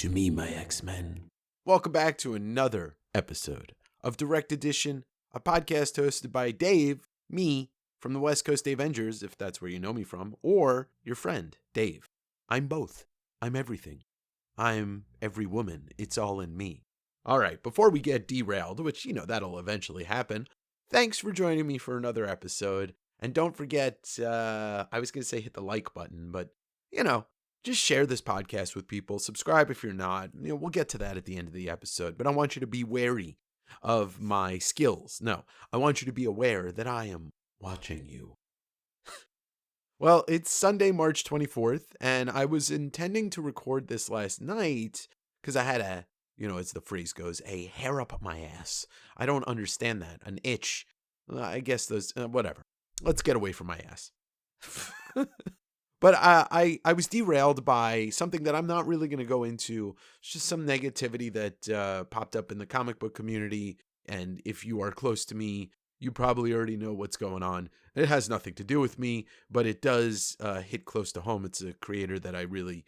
to me, my X-Men. Welcome back to another episode of Direct Edition, a podcast hosted by Dave, me, from the West Coast Davengers, if that's where you know me from, or your friend, Dave. I'm both. I'm everything. I'm every woman. It's all in me. All right, before we get derailed, which, that'll eventually happen, thanks for joining me for another episode. And don't forget, I was going to say hit the like button, but, just share this podcast with people. Subscribe if you're not. We'll get to that at the end of the episode. But I want you to be wary of my skills. No, I want you to be aware that I am watching you. Well, it's Sunday, March 24th, and I was intending to record this last night because I had as the phrase goes, a hair up my ass. I don't understand that. An itch. I guess those, whatever. Let's get away from my ass. But I was derailed by something that I'm not really going to go into. It's just some negativity that popped up in the comic book community. And if you are close to me, you probably already know what's going on. It has nothing to do with me, but it does hit close to home. It's a creator that I really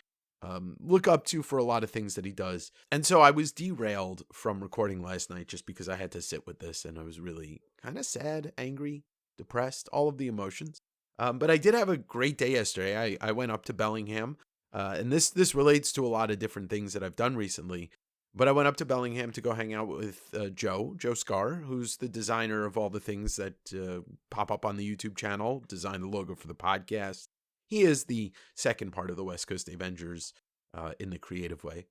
look up to for a lot of things that he does. And so I was derailed from recording last night just because I had to sit with this. And I was really kind of sad, angry, depressed, all of the emotions. But I did have a great day yesterday. I went up to Bellingham, and this relates to a lot of different things that I've done recently. But I went up to Bellingham to go hang out with Joe Scar, who's the designer of all the things that pop up on the YouTube channel, designed the logo for the podcast. He is the second part of the West Coast Davengers in the creative way.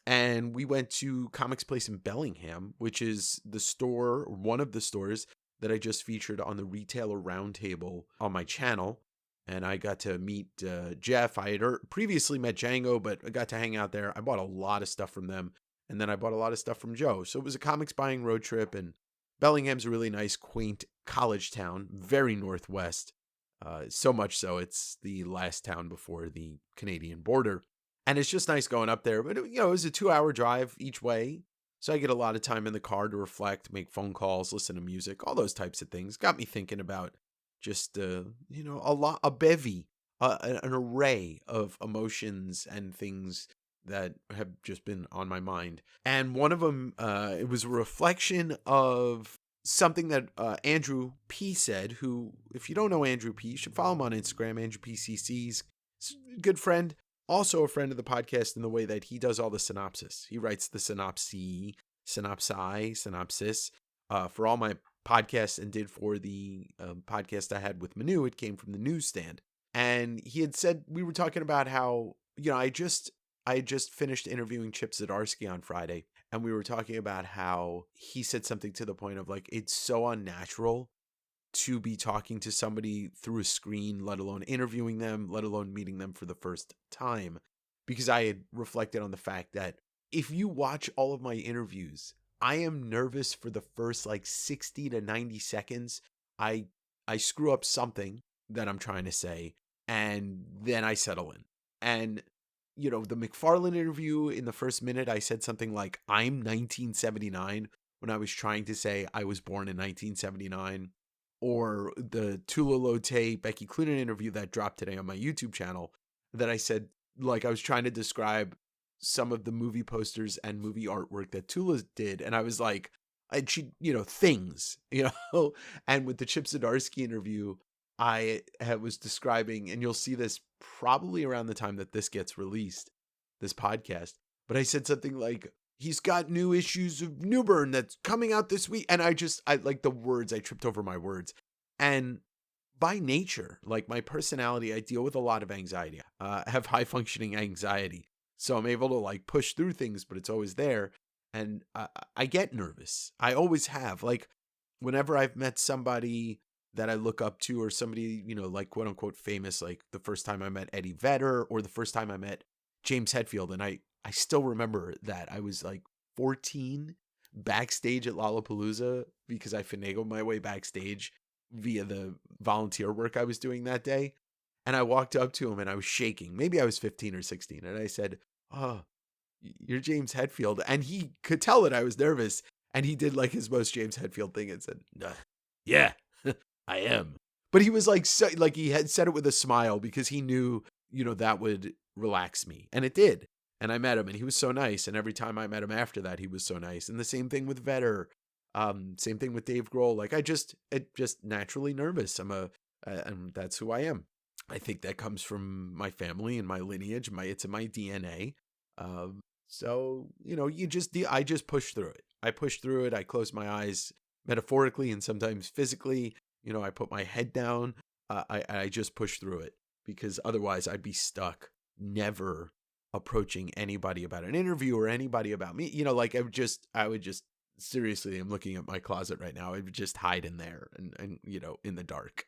And we went to Comics Place in Bellingham, which is the store, one of the stores that I just featured on the Retailer Roundtable on my channel. And I got to meet Jeff. I had previously met Django, but I got to hang out there. I bought a lot of stuff from them. And then I bought a lot of stuff from Joe. So it was a comics buying road trip. And Bellingham's a really nice, quaint college town, very northwest. So much so, it's the last town before the Canadian border. And it's just nice going up there. But, it was a 2-hour drive each way. So I get a lot of time in the car to reflect, make phone calls, listen to music, all those types of things. Got me thinking about just, an array of emotions and things that have just been on my mind. And one of them, it was a reflection of something that Andrew P. said, who, if you don't know Andrew P., you should follow him on Instagram, Andrew PCC's a good friend. Also a friend of the podcast in the way that he does all the synopsis. He writes the synopsis for all my podcasts and did for the podcast I had with Manu. It came from the newsstand. And he had said, we were talking about how, I had just finished interviewing Chip Zdarsky on Friday. And we were talking about how he said something to the point of like, it's so unnatural to be talking to somebody through a screen, let alone interviewing them, let alone meeting them for the first time. Because I had reflected on the fact that if you watch all of my interviews, I am nervous for the first 60 to 90 seconds. I screw up something that I'm trying to say, and then I settle in. And, the McFarlane interview, in the first minute, I said something like, I'm 1979, when I was trying to say I was born in 1979. Or the Tula Lote Becky Cloonan interview that dropped today on my YouTube channel that I said, I was trying to describe some of the movie posters and movie artwork that Tula did. And I was like, things, and with the Chip Zdarsky interview, I was describing, and you'll see this probably around the time that this gets released, this podcast. But I said something like, he's got new issues of Newburn that's coming out this week. And I like the words, I tripped over my words. And by nature, my personality, I deal with a lot of anxiety. I have high functioning anxiety. So I'm able to push through things, but it's always there. And I get nervous. I always have. Whenever I've met somebody that I look up to, or somebody, quote unquote famous, the first time I met Eddie Vedder, or the first time I met James Hetfield. And I still remember that I was 14 backstage at Lollapalooza because I finagled my way backstage via the volunteer work I was doing that day. And I walked up to him and I was shaking. Maybe I was 15 or 16. And I said, "Oh, you're James Hetfield." And he could tell that I was nervous. And he did his most James Hetfield thing and said, "Yeah, I am." But he was he had said it with a smile because he knew, that would relax me. And it did. And I met him, and he was so nice. And every time I met him after that, he was so nice. And the same thing with Vedder. Same thing with Dave Grohl. Like it just naturally nervous. And that's who I am. I think that comes from my family and my lineage. It's in my DNA. So I just push through it. I push through it. I close my eyes metaphorically and sometimes physically. I put my head down. I just push through it because otherwise I'd be stuck, never approaching anybody about an interview or anybody about me. Like I would just seriously, I'm looking at my closet right now. I would just hide in there and in the dark.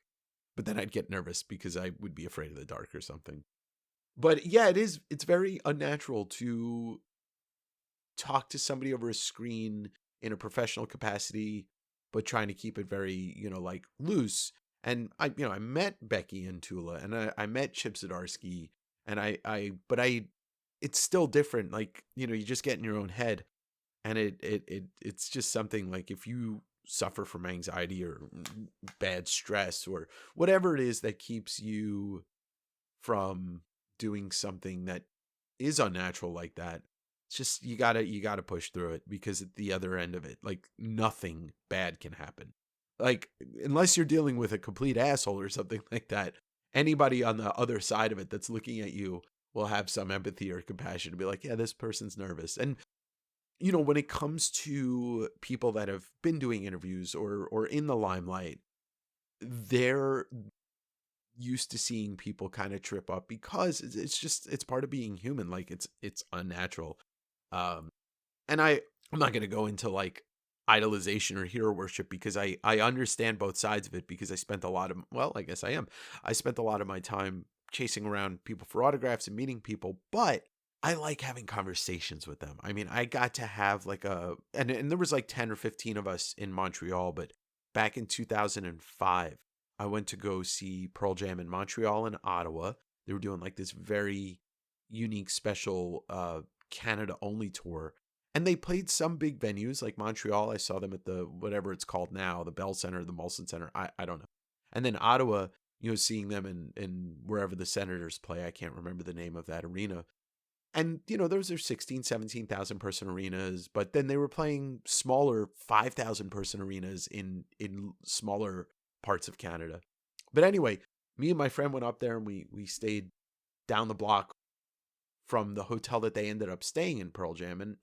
But then I'd get nervous because I would be afraid of the dark or something. But yeah, it's very unnatural to talk to somebody over a screen in a professional capacity, but trying to keep it very, like loose. And I met Becky and Tula, and I met Chip Zdarsky, and it's still different. Like, you just get in your own head, and it's just something like if you suffer from anxiety or bad stress or whatever it is that keeps you from doing something that is unnatural like that, it's just you gotta push through it, because at the other end of it, like, nothing bad can happen. Like, unless you're dealing with a complete asshole or something like that, anybody on the other side of it that's looking at you will have some empathy or compassion to be like, yeah, this person's nervous. And when it comes to people that have been doing interviews or in the limelight, they're used to seeing people kind of trip up because it's part of being human. Like, it's unnatural. And I'm not going to go into like idolization or hero worship, because I understand both sides of it, because I spent a lot of, well, I guess I spent a lot of my time chasing around people for autographs and meeting people, but I like having conversations with them. I mean, I got to have like and there was like 10 or 15 of us in Montreal, but back in 2005, I went to go see Pearl Jam in Montreal and Ottawa. They were doing like this very unique, special Canada only tour. And they played some big venues like Montreal. I saw them at the, whatever it's called now, the Bell Center, the Molson Center. I don't know. And then Ottawa, seeing them in wherever the Senators play. I can't remember the name of that arena. And, those are 16, 17,000 person arenas, but then they were playing smaller 5,000 person arenas in smaller parts of Canada. But anyway, me and my friend went up there, and we stayed down the block from the hotel that they ended up staying in, Pearl Jam. And,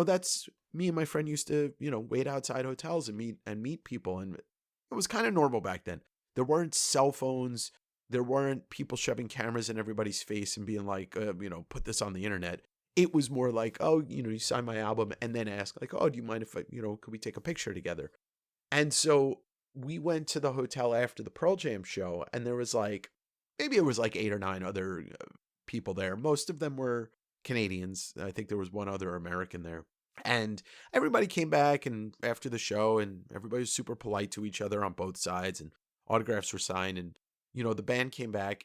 that's, me and my friend used to, wait outside hotels and meet people. And it was kind of normal back then. There weren't cell phones. There weren't people shoving cameras in everybody's face and being like, put this on the internet. It was more like, oh, you sign my album, and then ask like, oh, do you mind if could we take a picture together? And so we went to the hotel after the Pearl Jam show, and there was like, maybe it was like 8 or 9 other people there. Most of them were Canadians. I think there was one other American there. And everybody came back and after the show, and everybody was super polite to each other on both sides, and autographs were signed, and the band came back,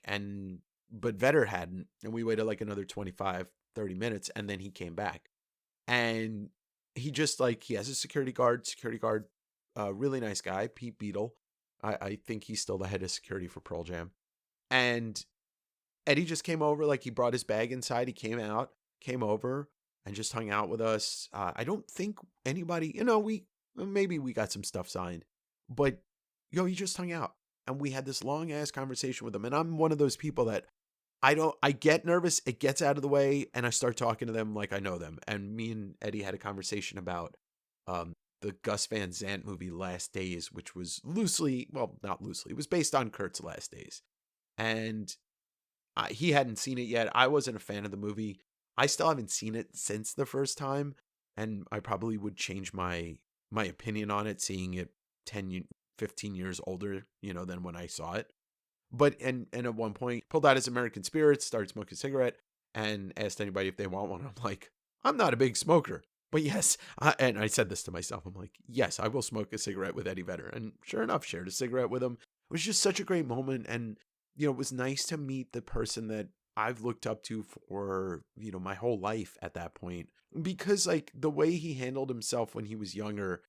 but Vedder hadn't, and we waited like another 25, 30 minutes, and then he came back. And he just like, he has a security guard, really nice guy, Pete Beadle. I think he's still the head of security for Pearl Jam. And Eddie just came over, like he brought his bag inside, he came over and just hung out with us. I don't think anybody, maybe we got some stuff signed, but he just hung out. And we had this long ass conversation with him. And I'm one of those people that I get nervous, it gets out of the way, and I start talking to them like I know them. And me and Eddie had a conversation about the Gus Van Sant movie Last Days, which was not loosely, it was based on Kurt's Last Days. And he hadn't seen it yet. I wasn't a fan of the movie. I still haven't seen it since the first time, and I probably would change my opinion on it, seeing it 15 years older, than when I saw it. But, and at one point, pulled out his American Spirits, started smoking a cigarette, and asked anybody if they want one. I'm like, I'm not a big smoker, but yes. And I said this to myself. I'm like, yes, I will smoke a cigarette with Eddie Vedder. And sure enough, shared a cigarette with him. It was just such a great moment. And, it was nice to meet the person that I've looked up to for, my whole life at that point. Because, like, the way he handled himself when he was younger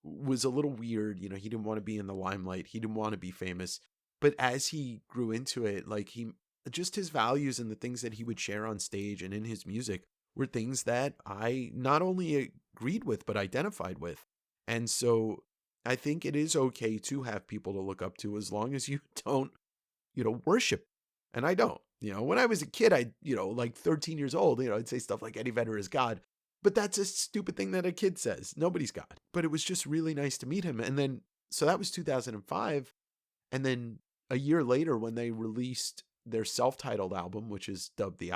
was a little weird. He didn't want to be in the limelight. He didn't want to be famous. But as he grew into it, like, his values and the things that he would share on stage and in his music were things that I not only agreed with, but identified with. And so I think it is okay to have people to look up to as long as you don't, worship. And I don't. When I was a kid, like 13 years old, I'd say stuff like Eddie Vedder is God. But that's a stupid thing that a kid says. Nobody's God. But it was just really nice to meet him. And then, so that was 2005. And then a year later, when they released their self-titled album, which is dubbed the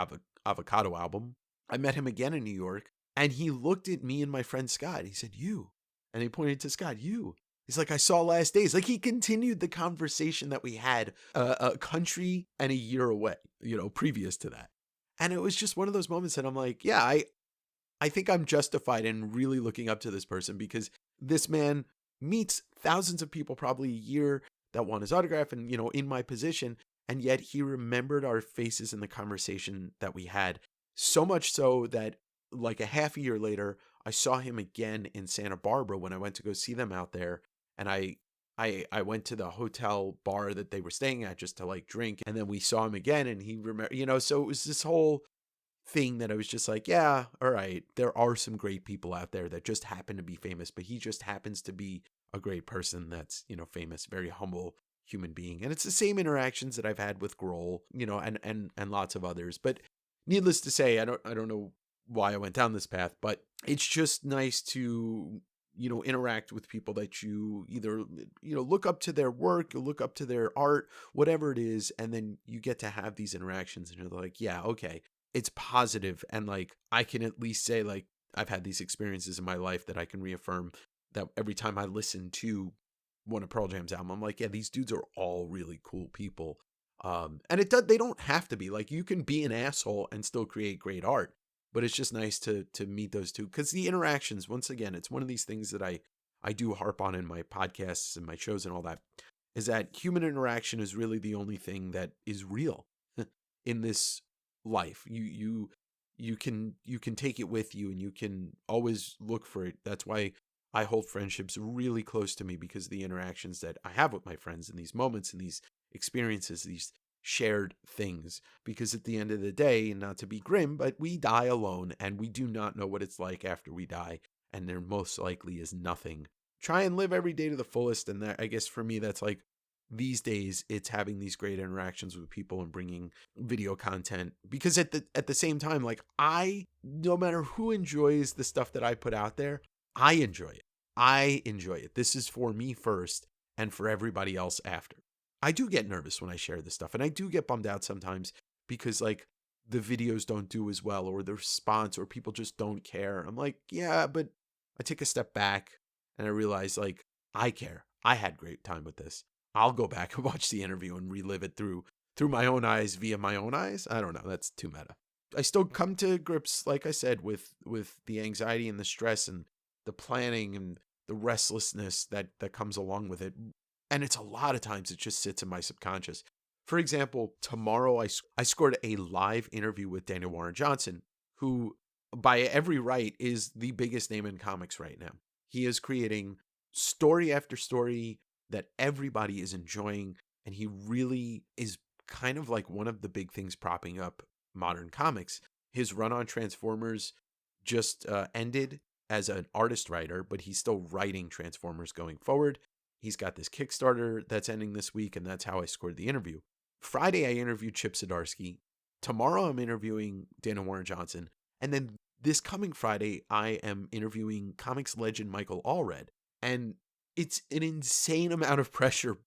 Avocado album, I met him again in New York. And he looked at me and my friend Scott. He said, "You." And he pointed to Scott, "You." He's like, "I saw Last Days." Like, he continued the conversation that we had a country and a year away, previous to that. And it was just one of those moments that I'm like, yeah, I think I'm justified in really looking up to this person, because this man meets thousands of people probably a year that want his autograph and, in my position. And yet he remembered our faces in the conversation that we had, so much so that like a half a year later, I saw him again in Santa Barbara when I went to go see them out there. And I went to the hotel bar that they were staying at just to like drink. And then we saw him again, and he remembered, so it was this whole thing that I was just like, yeah, all right, there are some great people out there that just happen to be famous, but he just happens to be a great person that's, famous, very humble human being. And it's the same interactions that I've had with Grohl, and lots of others. But needless to say, I don't know why I went down this path, but it's just nice to, interact with people that you either, look up to their work, you look up to their art, whatever it is. And then you get to have these interactions and you're like, yeah, okay, it's positive. And like, I can at least say like, I've had these experiences in my life that I can reaffirm that every time I listen to one of Pearl Jam's album, I'm like, yeah, these dudes are all really cool people. And they don't have to be like, you can be an asshole and still create great art. But it's just nice to meet those two, because the interactions, once again, it's one of these things that I do harp on in my podcasts and my shows and all that, is that human interaction is really the only thing that is real in this life. You can take it with you, and you can always look for it. That's why I hold friendships really close to me, because the interactions that I have with my friends in these moments and these experiences, these shared things, because at the end of the day, and not to be grim, but we die alone, and we do not know what it's like after we die, and there most likely is nothing. Try and live every day to the fullest. And that, I guess for me, that's like, these days it's having these great interactions with people and bringing video content, because at the same time, like, no matter who enjoys the stuff that I put out there, I enjoy it. This is for me first and for everybody else after. I do get nervous when I share this stuff, and I do get bummed out sometimes because like the videos don't do as well, or the response, or people just don't care. I'm like, yeah, but I take a step back and I realize like, I care. I had great time with this. I'll go back and watch the interview and relive it through my own eyes, via my own eyes. I don't know. That's too meta. I still come to grips, like I said, with the anxiety and the stress and the planning and the restlessness that comes along with it. And it's a lot of times it just sits in my subconscious. For example, tomorrow I scored a live interview with Daniel Warren Johnson, who by every right is the biggest name in comics right now. He is creating story after story that everybody is enjoying. And he really is kind of like one of the big things propping up modern comics. His run on Transformers just ended as an artist writer, but he's still writing Transformers going forward. He's got this Kickstarter that's ending this week, and that's how I scored the interview. Friday, I interviewed Chip Zdarsky. Tomorrow, I'm interviewing Daniel Warren Johnson. And then this coming Friday, I am interviewing comics legend Michael Allred. And it's an insane amount of pressure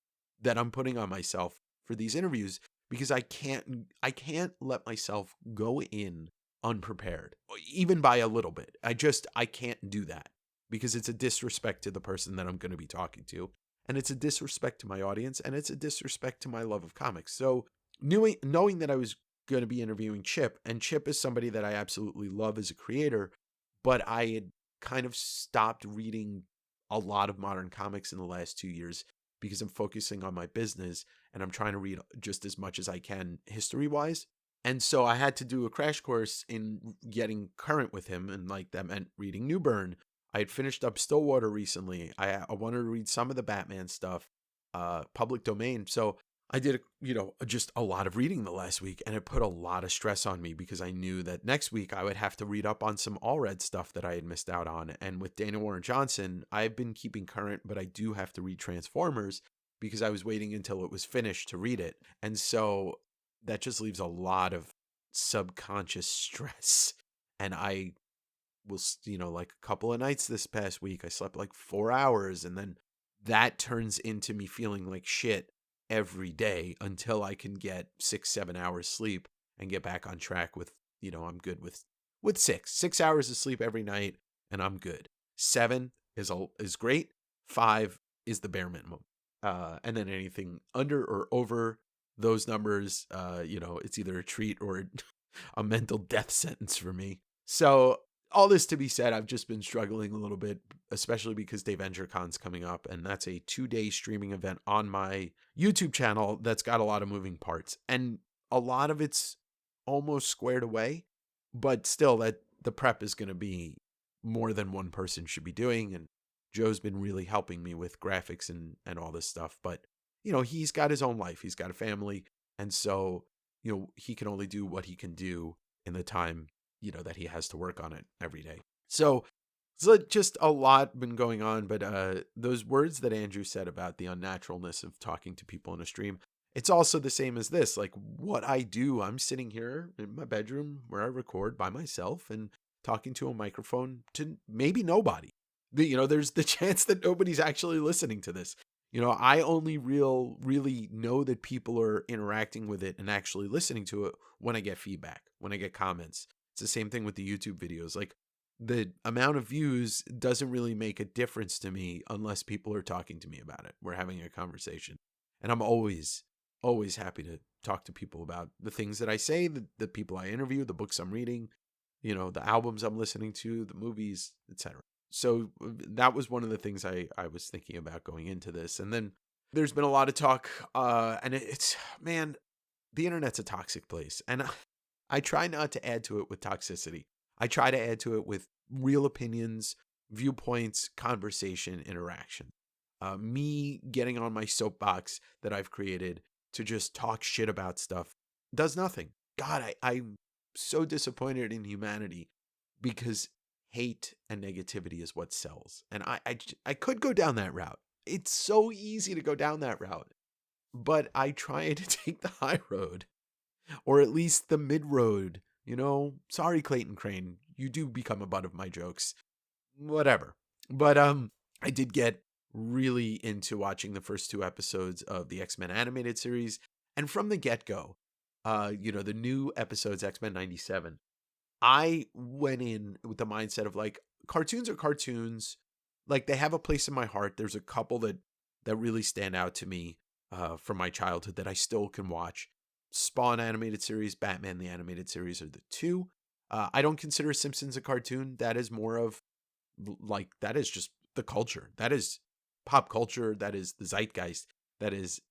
that I'm putting on myself for these interviews, because I can't let myself go in unprepared, even by a little bit. I can't do that, because it's a disrespect to the person that I'm going to be talking to. And it's a disrespect to my audience, and it's a disrespect to my love of comics. So knowing that I was going to be interviewing Chip, and Chip is somebody that I absolutely love as a creator, but I had kind of stopped reading a lot of modern comics in the last 2 years because I'm focusing on my business, and I'm trying to read just as much as I can history-wise. And so I had to do a crash course in getting current with him, and like that meant reading New Bern. I had finished up Stillwater recently. I wanted to read some of the Batman stuff, Public Domain. So I did, just a lot of reading the last week, and it put a lot of stress on me because I knew that next week I would have to read up on some all-read stuff that I had missed out on. And with Dana Warren Johnson, I've been keeping current, but I do have to read Transformers because I was waiting until it was finished to read it. And so that just leaves a lot of subconscious stress. And I will, like a couple of nights this past week, I slept like 4 hours, and then that turns into me feeling like shit every day until I can get 6-7 hours sleep and get back on track with, I'm good with 6 hours of sleep every night, and I'm good. 7 is great. 5 is the bare minimum. And then anything under or over those numbers, it's either a treat or a mental death sentence for me. So all this to be said, I've just been struggling a little bit, especially because DAVENGER CON's coming up, and that's a 2-day streaming event on my YouTube channel that's got a lot of moving parts. And a lot of it's almost squared away, but still that the prep is going to be more than one person should be doing. And Joe's been really helping me with graphics and all this stuff. But, he's got his own life. He's got a family. And so, he can only do what he can do in the time that he has to work on it every day. So just a lot been going on, but those words that Andrew said about the unnaturalness of talking to people in a stream, it's also the same as this. Like what I do, I'm sitting here in my bedroom where I record by myself and talking to a microphone to maybe nobody. There's the chance that nobody's actually listening to this. I only really know that people are interacting with it and actually listening to it when I get feedback, when I get comments. It's the same thing with the YouTube videos. Like the amount of views doesn't really make a difference to me unless people are talking to me about it. We're having a conversation. And I'm always happy to talk to people about the things that I say, the people I interview, the books I'm reading, the albums I'm listening to, the movies, etc. So that was one of the things I was thinking about going into this. And then there's been a lot of talk, and man, the internet's a toxic place. And I try not to add to it with toxicity. I try to add to it with real opinions, viewpoints, conversation, interaction. Me getting on my soapbox that I've created to just talk shit about stuff does nothing. God, I'm so disappointed in humanity because hate and negativity is what sells. And I could go down that route. It's so easy to go down that route. But I try to take the high road. Or at least the mid road, sorry, Clayton Crane, you do become a butt of my jokes, whatever. But I did get really into watching the first 2 episodes of the X-Men animated series. And from the get-go, the new episodes, X-Men 97, I went in with the mindset of like, cartoons are cartoons. Like they have a place in my heart. There's a couple that really stand out to me from my childhood that I still can watch. Spawn animated series, Batman the animated series are the 2. I don't consider Simpsons a cartoon. That is more of like, that is just the culture. That is pop culture. That is the zeitgeist. That is,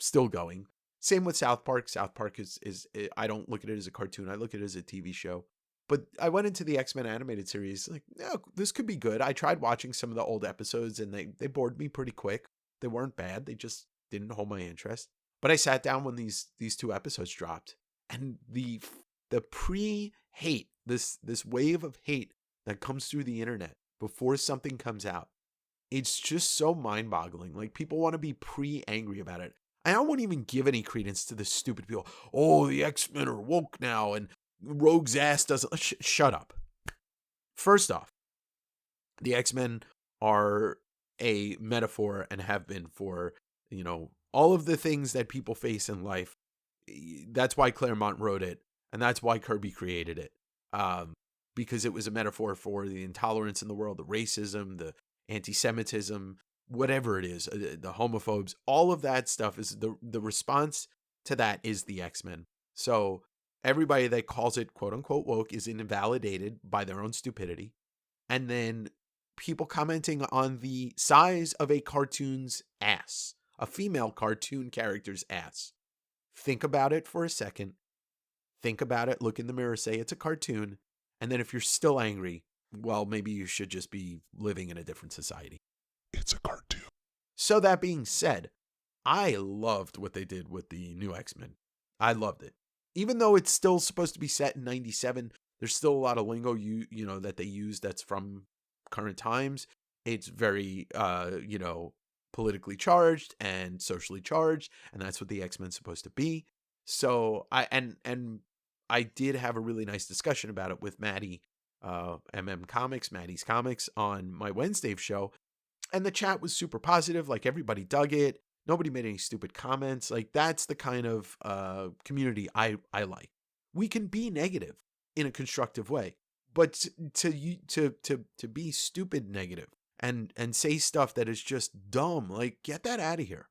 still going. Same with South Park. South Park is I don't look at it as a cartoon. I look at it as a TV show. But I went into the X-Men animated series like, no, this could be good. I tried watching some of the old episodes and they bored me pretty quick. They weren't bad. They just didn't hold my interest. But I sat down when these 2 episodes dropped, and the pre-hate, this wave of hate that comes through the internet before something comes out, it's just so mind-boggling. Like people want to be pre-angry about it. I don't even give any credence to the stupid people. Oh, the X-Men are woke now, and Rogue's ass doesn't. Shut up. First off, the X-Men are a metaphor and have been for, all of the things that people face in life. That's why Claremont wrote it, and that's why Kirby created it. Because it was a metaphor for the intolerance in the world, the racism, the anti-Semitism, whatever it is, the homophobes, all of that stuff is the response to that is the X-Men. So everybody that calls it quote unquote woke is invalidated by their own stupidity. And then people commenting on the size of a cartoon's ass, a female cartoon character's ass. Think about it for a second. Think about it. Look in the mirror. Say it's a cartoon. And then if you're still angry, well, maybe you should just be living in a different society. It's a cartoon. So that being said, I loved what they did with the new X-Men. I loved it. Even though it's still supposed to be set in 97, there's still a lot of lingo you know that they use that's from current times. It's very politically charged and socially charged, and that's what the X-Men's supposed to be. So I did have a really nice discussion about it with Maddie, Maddie's Comics, on my Wednesday show. And the chat was super positive. Like, everybody dug it. Nobody made any stupid comments. Like, that's the kind of community I like. We can be negative in a constructive way, but to be stupid negative and say stuff that is just dumb, like, get that out of here.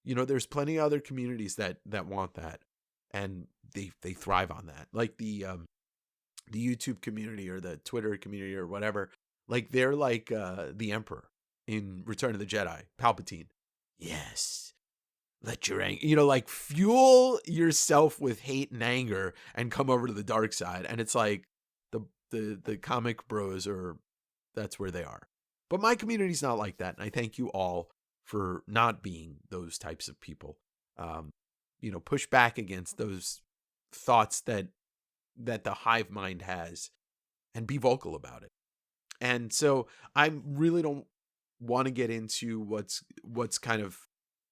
There's plenty of other communities that want that, and they thrive on that. Like the YouTube community or the Twitter community or whatever. Like, they're like the Emperor in Return of the Jedi, Palpatine. Yes, let your anger, like, fuel yourself with hate and anger and come over to the dark side. And it's like the comic bros that's where they are. But my community's not like that. And I thank you all for not being those types of people. Push back against those thoughts that the hive mind has and be vocal about it. And so I really don't want to get into what's kind of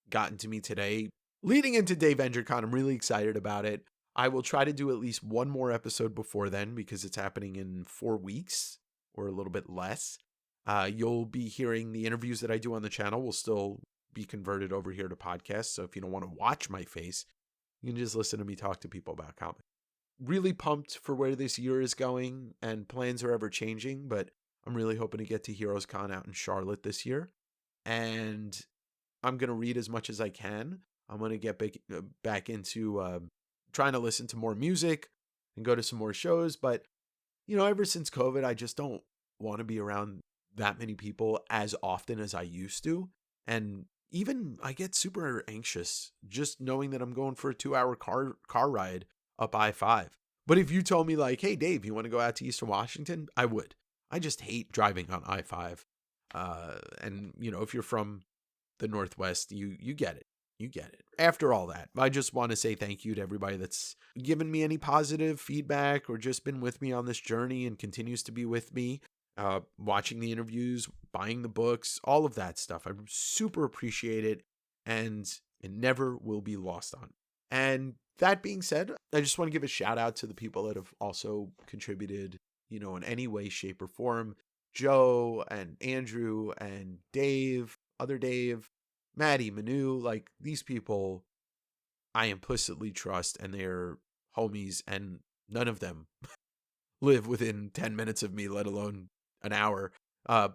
gotten to me today. Leading into DAVENGER CON, I'm really excited about it. I will try to do at least one more episode before then, because it's happening in 4 weeks or a little bit less. You'll be hearing the interviews that I do on the channel will still be converted over here to podcasts. So if you don't want to watch my face, you can just listen to me talk to people about comics. Really pumped for where this year is going, and plans are ever changing, but I'm really hoping to get to Heroes Con out in Charlotte this year. And I'm going to read as much as I can. I'm going to get back into trying to listen to more music and go to some more shows. But, ever since COVID, I just don't want to be around that many people as often as I used to. And even I get super anxious just knowing that I'm going for a 2-hour car ride up I-5. But if you told me, like, hey, Dave, you want to go out to Eastern Washington? I would. I just hate driving on I-5. And, if you're from the Northwest, you get it. You get it. After all that, I just want to say thank you to everybody that's given me any positive feedback or just been with me on this journey and continues to be with me, watching the interviews, buying the books, all of that stuff. I super appreciate it, and it never will be lost on. And that being said, I just want to give a shout out to the people that have also contributed, in any way, shape, or form. Joe and Andrew and Dave, other Dave, Maddie, Manu, like, these people I implicitly trust, and they're homies, and none of them live within 10 minutes of me, let alone an hour.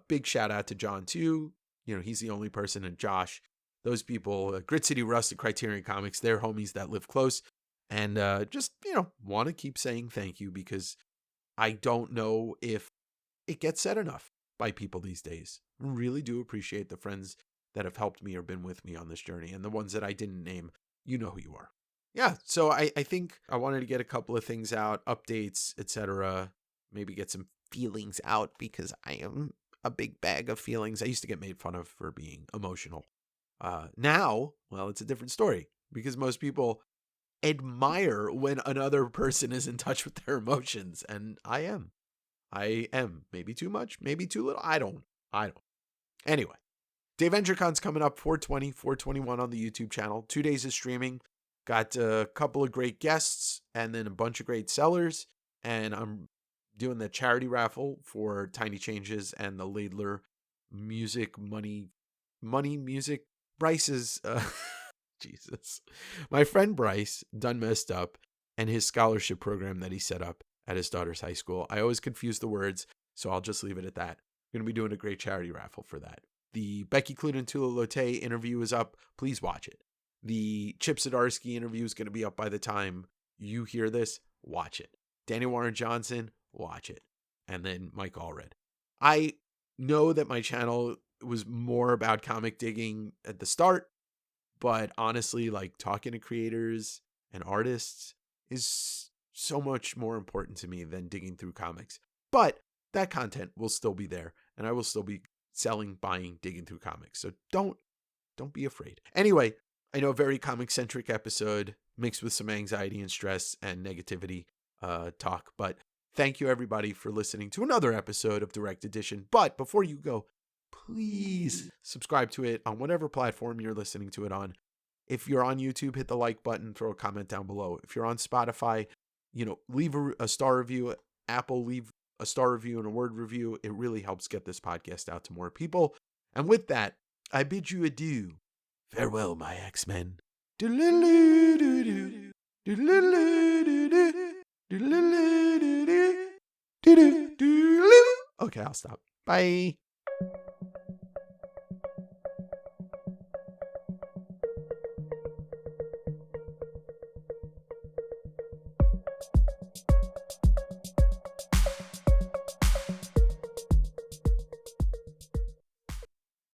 Big shout out to John too. He's the only person, and Josh. Those people, Grit City Rust and Criterion Comics, they're homies that live close. And just, want to keep saying thank you, because I don't know if it gets said enough by people these days. I really do appreciate the friends that have helped me or been with me on this journey. And the ones that I didn't name, you know who you are. Yeah, so I think I wanted to get a couple of things out, updates, etc. Maybe get some feelings out, because I am a big bag of feelings. I used to get made fun of for being emotional. Now, well, it's a different story, because most people admire when another person is in touch with their emotions, and I am. Maybe too much, maybe too little. I don't. Anyway, DAVENGER CON's coming up 420, 421 on the YouTube channel. 2 days of streaming. Got a couple of great guests and then a bunch of great sellers. And I'm doing the charity raffle for Tiny Changes and the Ladler music money music. Bryce's, Jesus. My friend Bryce done messed up, and his scholarship program that he set up at his daughter's high school. I always confuse the words, so I'll just leave it at that. I'm going to be doing a great charity raffle for that. The Becky Clune and Tula Lotte interview is up. Please watch it. The Chip Zdarsky interview is going to be up by the time you hear this. Watch it. Danny Warren Johnson, watch it. And then Mike Allred. I know that my channel was more about comic digging at the start, but honestly, like, talking to creators and artists is so much more important to me than digging through comics. But that content will still be there, and I will still be selling, buying, digging through comics. So don't be afraid. Anyway, I know, a very comic-centric episode mixed with some anxiety and stress and negativity talk. But thank you, everybody, for listening to another episode of Direct Edition. But before you go, please subscribe to it on whatever platform you're listening to it on. If you're on YouTube, hit the like button, throw a comment down below. If you're on Spotify, leave a star review. Apple, leave a star review and a word review. It really helps get this podcast out to more people. And with that, I bid you adieu. Farewell, my X-Men. Okay, I'll stop. Bye.